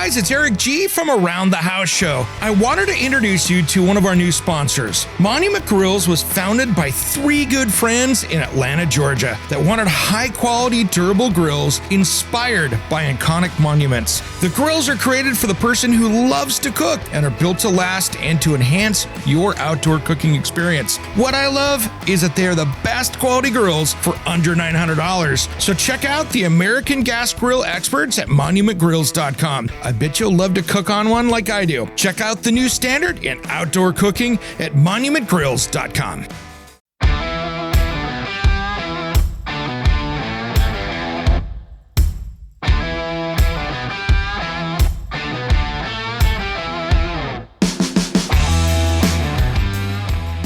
guys, it's Eric G from Around the House Show. I wanted to introduce you to one of our new sponsors. Monument Grills was founded by three good friends in Atlanta, Georgia that wanted high-quality, durable grills inspired by iconic monuments. The grills are created for the person who loves to cook and are built to last and to enhance your outdoor cooking experience. What I love is that they are the best quality grills for under $900. So check out the American gas grill experts at monumentgrills.com. I bet you'll love to cook on one like I do. Check out the new standard in outdoor cooking at monumentgrills.com.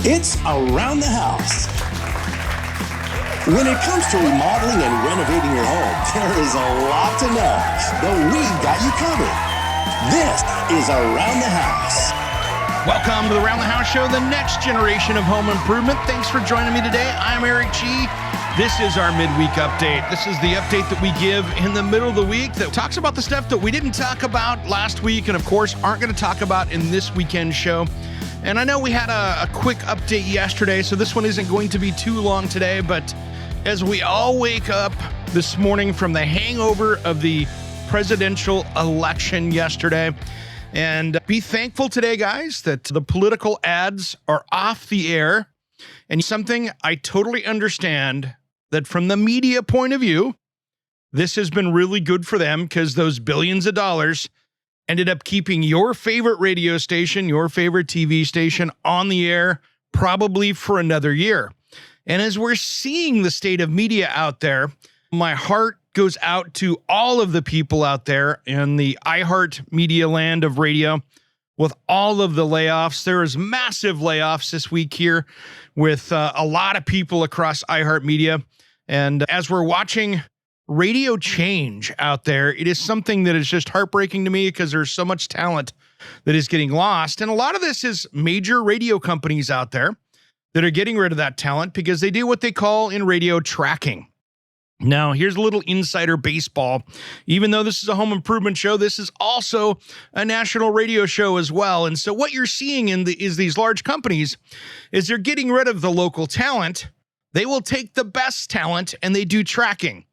It's Around the House. When it comes to remodeling and renovating your home, there is a lot to know, but we've got you covered. This is Around the House. Welcome to the Around the House Show, the next generation of home improvement. Thanks for joining me today. I'm Eric G. This is our midweek update. This is the update that we give in the middle of the week that talks about the stuff that we didn't talk about last week and, of course, aren't going to talk about in this weekend show. And I know we had a quick update yesterday, so this one isn't going to be too long today, but as we all wake up this morning from the hangover of the presidential election yesterday, and be thankful today, guys, that the political ads are off the air. And something I totally understand that from the media point of view, this has been really good for them because those billions of dollars ended up keeping your favorite radio station, your favorite TV station on the air probably for another year. And as we're seeing the state of media out there, my heart goes out to all of the people out there in the iHeart media land of radio with all of the layoffs. There is massive layoffs this week here with a lot of people across iHeart media. And as we're watching radio change out there, it is something that is just heartbreaking to me because there's so much talent that is getting lost. And a lot of this is major radio companies out there that are getting rid of that talent because they do what they call in radio tracking. Now, here's a little insider baseball. Even though this is a home improvement show, this is also a national radio show as well. And so what you're seeing is these large companies is they're getting rid of the local talent. They will take the best talent and they do tracking.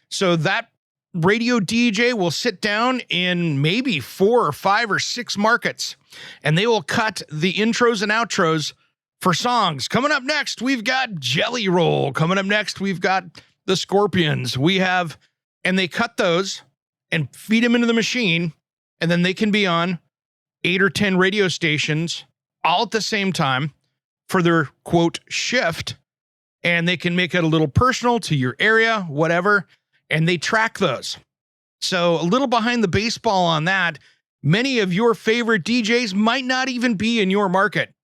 So that radio DJ will sit down in maybe 4 or 5 or 6 markets, and they will cut the intros and outros for songs. Coming up next, we've got Jelly Roll. Coming up next, we've got the Scorpions. And they cut those and feed them into the machine, and then they can be on 8 or 10 radio stations all at the same time for their, quote, shift, and they can make it a little personal to your area, whatever, and they track those. So a little behind the baseball on that, many of your favorite DJs might not even be in your market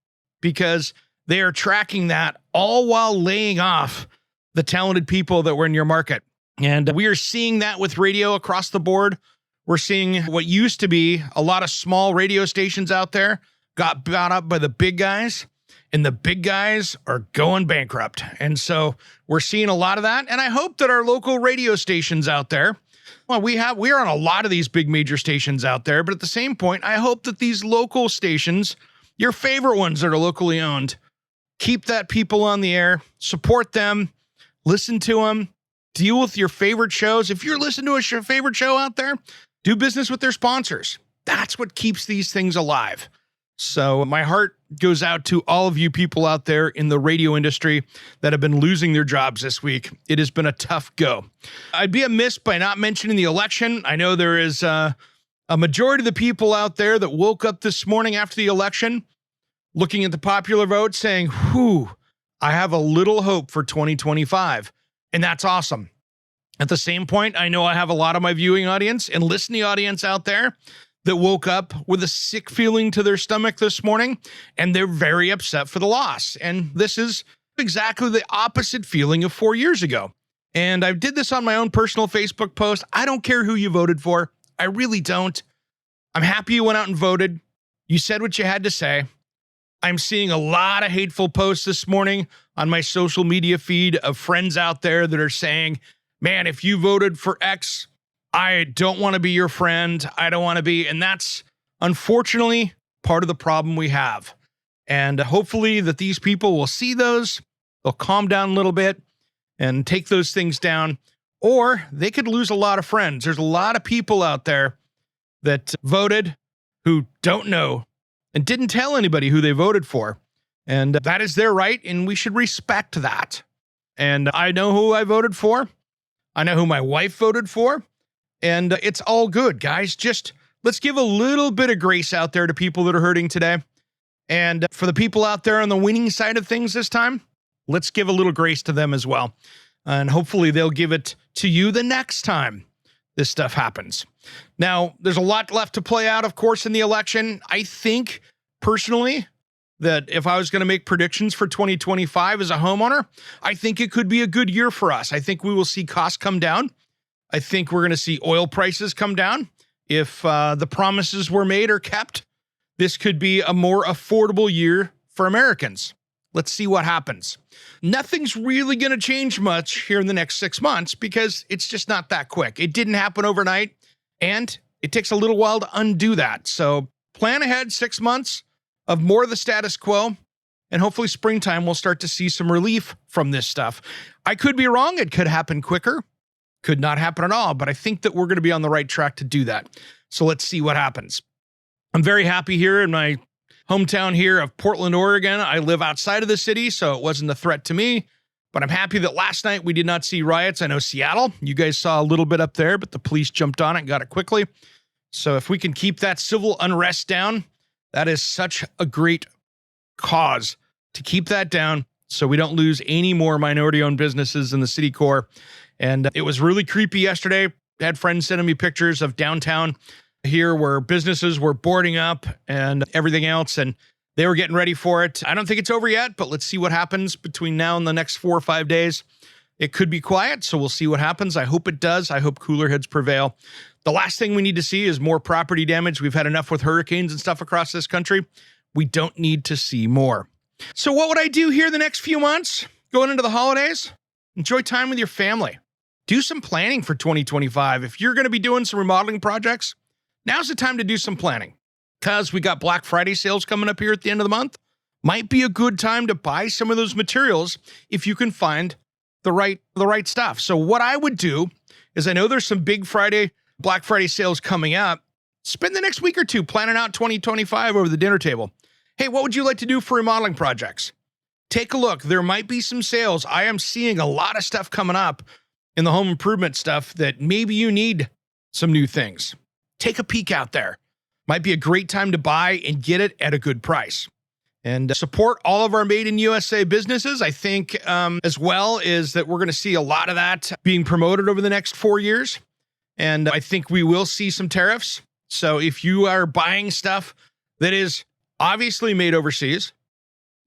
because they are tracking that all while laying off the talented people that were in your market. And we are seeing that with radio across the board. We're seeing what used to be a lot of small radio stations out there got bought up by the big guys, and the big guys are going bankrupt. And so we're seeing a lot of that. And I hope that our local radio stations out there, well, we are on a lot of these big major stations out there, but at the same point, I hope that these local stations, your favorite ones that are locally owned, keep that people on the air, support them, listen to them, deal with your favorite shows. If you're listening to a favorite show out there, do business with their sponsors. That's what keeps these things alive. So my heart goes out to all of you people out there in the radio industry that have been losing their jobs this week. It has been a tough go. I'd be amiss by not mentioning the election. I know there is a majority of the people out there that woke up this morning after the election looking at the popular vote saying, whew, I have a little hope for 2025. And that's awesome. At the same point, I know I have a lot of my viewing audience and listening audience out there that woke up with a sick feeling to their stomach this morning, and they're very upset for the loss. And this is exactly the opposite feeling of 4 years ago. And I did this on my own personal Facebook post. I don't care who you voted for. I really don't. I'm happy you went out and voted. You said what you had to say. I'm seeing a lot of hateful posts this morning on my social media feed of friends out there that are saying, man, if you voted for X, I don't want to be your friend. I don't want to be. And that's unfortunately part of the problem we have. And hopefully that these people will see those. They'll calm down a little bit and take those things down. Or they could lose a lot of friends. There's a lot of people out there that voted who don't know and didn't tell anybody who they voted for. And that is their right, and we should respect that. And I know who I voted for. I know who my wife voted for. And it's all good, guys. Just let's give a little bit of grace out there to people that are hurting today. And for the people out there on the winning side of things this time, let's give a little grace to them as well. And hopefully they'll give it to you the next time this stuff happens. Now, there's a lot left to play out, of course, in the election. I think, personally, that if I was going to make predictions for 2025 as a homeowner, I think it could be a good year for us. I think we will see costs come down. I think we're going to see oil prices come down. If the promises were made or kept, this could be a more affordable year for Americans. Let's see what happens. Nothing's really going to change much here in the next 6 months because it's just not that quick. It didn't happen overnight, and it takes a little while to undo that. So plan ahead 6 months of more of the status quo, and hopefully springtime we'll start to see some relief from this stuff. I could be wrong. It could happen quicker. Could not happen at all, but I think that we're going to be on the right track to do that. So let's see what happens. I'm very happy here in my hometown here of Portland, Oregon. I live outside of the city, so it wasn't a threat to me. But I'm happy that last night we did not see riots. I know Seattle, you guys saw a little bit up there, but the police jumped on it and got it quickly. So if we can keep that civil unrest down, that is such a great cause to keep that down so we don't lose any more minority-owned businesses in the city core. And it was really creepy yesterday. I had friends sending me pictures of downtown here where businesses were boarding up and everything else, and they were getting ready for it. I don't think it's over yet, but let's see what happens between now and the next 4 or 5 days. It could be quiet, so we'll see what happens. I hope it does. I hope cooler heads prevail. The last thing we need to see is more property damage. We've had enough with hurricanes and stuff across this country. We don't need to see more. So what would I do here the next few months going into the holidays? Enjoy time with your family. Do some planning for 2025. If you're going to be doing some remodeling projects, now's the time to do some planning because we got Black Friday sales coming up here at the end of the month. Might be a good time to buy some of those materials if you can find the right stuff. So what I would do is I know there's some big Black Friday sales coming up. Spend the next week or two planning out 2025 over the dinner table. Hey, what would you like to do for remodeling projects? Take a look. There might be some sales. I am seeing a lot of stuff coming up in the home improvement stuff that maybe you need some new things. Take a peek out there. Might be a great time to buy and get it at a good price. And support all of our made in USA businesses. I think as well is that we're going to see a lot of that being promoted over the next 4 years. And I think we will see some tariffs. So if you are buying stuff that is obviously made overseas,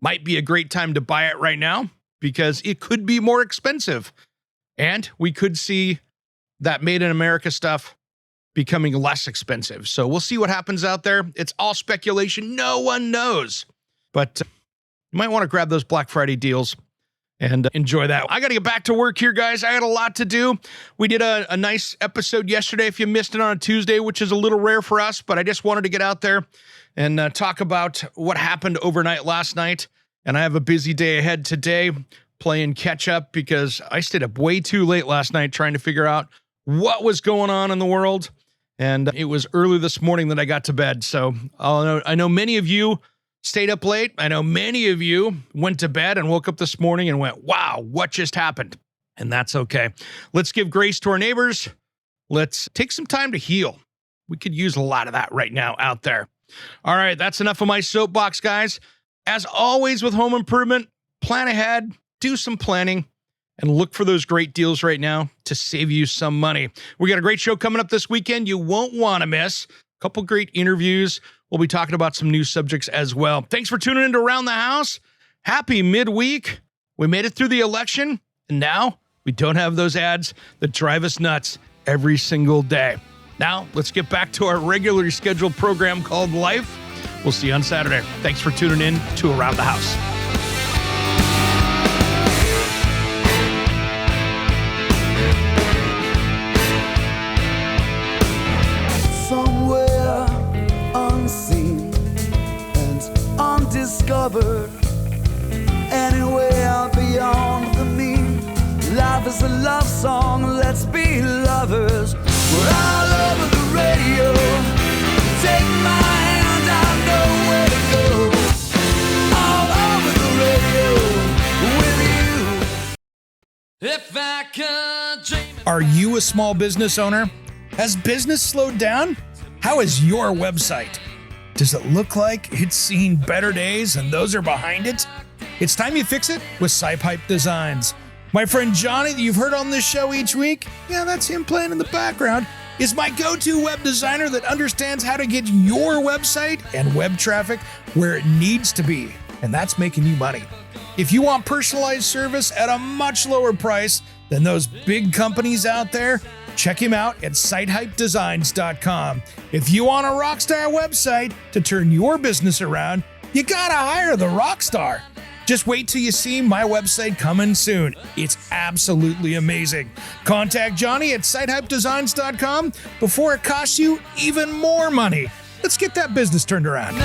might be a great time to buy it right now because it could be more expensive. And we could see that made in America stuff becoming less expensive. So we'll see what happens out there. It's all speculation. No one knows. But you might want to grab those Black Friday deals and enjoy that. I got to get back to work here, guys. I had a lot to do. We did a nice episode yesterday if you missed it on a Tuesday, which is a little rare for us, but I just wanted to get out there and talk about what happened overnight last night. And I have a busy day ahead today playing catch up because I stayed up way too late last night trying to figure out what was going on in the world. And it was early this morning that I got to bed. So I know many of you stayed up late. I know many of you went to bed and woke up this morning and went, wow, what just happened? And that's okay. Let's give grace to our neighbors. Let's take some time to heal. We could use a lot of that right now out there. All right, that's enough of my soapbox, guys. As always with home improvement, plan ahead, do some planning, and look for those great deals right now to save you some money. We got a great show coming up this weekend you won't want to miss. A couple great interviews. We'll be talking about some new subjects as well. Thanks for tuning in to Around the House. Happy midweek. We made it through the election, and now we don't have those ads that drive us nuts every single day. Now, let's get back to our regularly scheduled program called Life. We'll see you on Saturday. Thanks for tuning in to Around the House. discovered. Anyway, I'll beyond the mean. Life is a love song, let's be lovers. We're all over the radio. Take my hand, I know where to go. All over the radio with you. If I could dream. Are you a small business owner? Has business slowed down? How is your website? Does it look like it's seen better days and those are behind it? It's time you fix it with SciPipe Designs. My friend Johnny that you've heard on this show each week, yeah, that's him playing in the background, is my go-to web designer that understands how to get your website and web traffic where it needs to be, and that's making you money. If you want personalized service at a much lower price than those big companies out there, check him out at sitehypedesigns.com. If you want a rockstar website to turn your business around, you gotta hire the rockstar. Just wait till you see my website coming soon. It's absolutely amazing. Contact Johnny at sitehypedesigns.com before it costs you even more money. Let's get that business turned around.